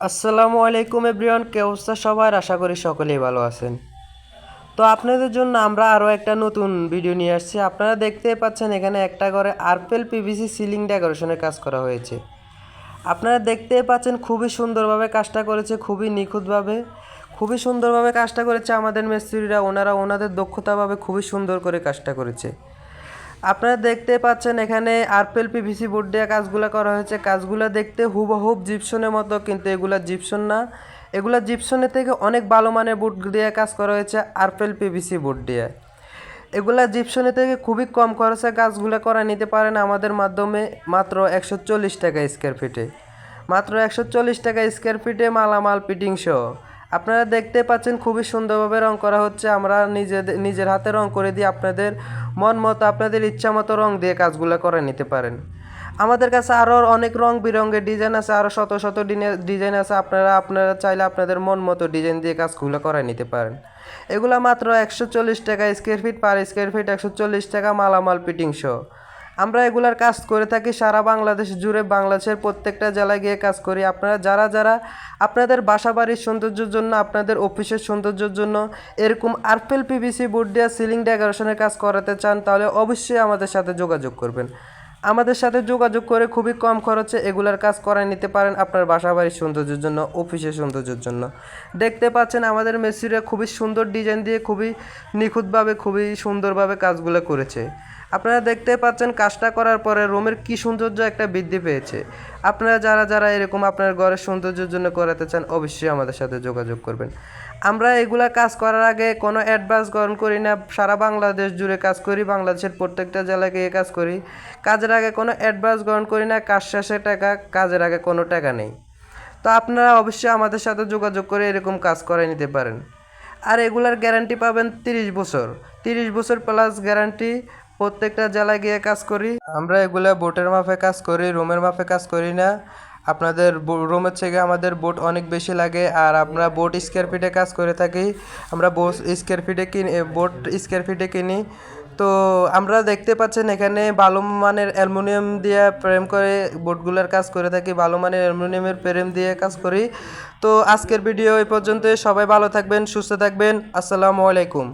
আসসালামু আলাইকুম এভরিওয়ান, কে অবস্থা সবার? আশা করি সকলেই ভালো আছেন। তো আপনাদের জন্য আমরা আরও একটা নতুন ভিডিও নিয়ে আসছি। আপনারা দেখতেই পাচ্ছেন এখানে একটা ঘরে আরপেল পিভিসি সিলিং ডেকোরেশনের কাজ করা হয়েছে। আপনারা দেখতেই পাচ্ছেন খুবই সুন্দরভাবে কাজটা করেছে, খুবই নিখুঁতভাবে, খুবই সুন্দরভাবে কাজটা করেছে আমাদের মিস্ত্রিরা। ওনাদের দক্ষতাভাবে খুবই সুন্দর করে কাজটা করেছে। আপনারা দেখতে পাচ্ছেন এখানে আরপেল পিভিসি বোর্ড দিয়ে কাজগুলো করা হয়েছে। কাজগুলো দেখতে হুবহুব জিপসনের মতো, কিন্তু এগুলা জিপসন না। এগুলা জিপসনের থেকে অনেক ভালো মানের বোর্ড দিয়ে কাজ করা হয়েছে আরপেল পিভিসি বোর্ড দিয়ে। এগুলা জিপসনের থেকে খুবই কম খরচে কাজগুলো করা নিতে পারেন আমাদের মাধ্যমে, মাত্র 140 টাকা স্কোয়ার ফিটে। মাত্র 140 টাকা স্কোয়ার ফিটে মালামাল ফিটিং সহ। আপনারা দেখতে পাচ্ছেন খুবই সুন্দরভাবে রং করা হচ্ছে। আমরা নিজের হাতে রং করে দিয়ে আপনাদের মন মতো, আপনাদের ইচ্ছা মতো রং দিয়ে কাজগুলো করে নিতে পারেন। আমাদের কাছে আরও অনেক রং বেরঙের ডিজাইন আছে, আরও শত শত ডিজাইন আছে। আপনারা চাইলে আপনাদের মন মতো ডিজাইন দিয়ে কাজগুলো করে নিতে পারেন। এগুলো মাত্র 140 টাকা square feet, per square feet 140 টাকা মালামাল ফিটিং সহ। আমরা এগুলার কাজ করে থাকি সারা বাংলাদেশ জুড়ে, বাংলাদেশের প্রত্যেকটা জেলায় গিয়ে কাজ করি। আপনারা যারা আপনাদের বাসা বাড়ির সৌন্দর্যের জন্য, আপনাদের অফিসের সৌন্দর্যের জন্য এরকম আরপেল পিভিসি বোর্ড দিয়ে সিলিং ডেকোরেশনের কাজ করাতে চান, তাহলে অবশ্যই আমাদের সাথে যোগাযোগ করবেন। আমাদের সাথে যোগাযোগ করে খুবই কম খরচে এগুলার কাজ করায় নিতে পারেন আপনার বাসা বাড়ির সৌন্দর্যের জন্য, অফিসের সৌন্দর্যের জন্য। দেখতে পাচ্ছেন আমাদের মিস্ত্রিরা খুবই সুন্দর ডিজাইন দিয়ে, খুবই নিখুঁতভাবে, খুবই সুন্দরভাবে কাজগুলো করেছে। আপনারা দেখতে পাচ্ছেন কাজটা করার পরে রুমের কি সৌন্দর্য একটা বৃদ্ধি পেয়েছে। আপনারা যারা এরকম আপনার ঘরের সৌন্দর্যের জন্য করাতে চান, অবশ্যই আমাদের সাথে যোগাযোগ করবেন। আমরা এগুলা কাজ করার আগে কোনো অ্যাডভান্স গ্রহণ করি না। সারা বাংলাদেশ জুড়ে কাজ করি, বাংলাদেশের প্রত্যেকটা জেলায় গিয়ে কাজ করি। কাজের আগে কোনো অ্যাডভান্স গ্রহণ করি না, কাজ শেষে টাকা, কাজের আগে কোনো টাকা নেই। তো আপনারা অবশ্যই আমাদের সাথে যোগাযোগ করে এরকম কাজ করে নিতে পারেন। আর এগুলার গ্যারান্টি পাবেন 30 বছর, 30 বছর প্লাস গ্যারান্টি। প্রত্যেকটা জেলায় গিয়ে কাজ করি আমরা। এগুলা বোটের মাপে কাজ করি, রুমের মাপে কাজ করি না। আপনাদের রুমের থেকে আমাদের বোট অনেক বেশি লাগে, আর আমরা বোট স্কোয়ার ফিটে কাজ করে থাকি। আমরা বোট স্কোয়ার ফিটে কিনি। তো আমরা দেখতে পাচ্ছেন এখানে ভালো মানের অ্যালুমিনিয়াম দিয়ে ফ্রেম করে বোটগুলোর কাজ করে থাকি, ভালো মানের অ্যালুমিনিয়ামের ফ্রেম দিয়ে কাজ করি। তো আজকের ভিডিও এই পর্যন্ত। সবাই ভালো থাকবেন, সুস্থ থাকবেন। আসসালামু আলাইকুম।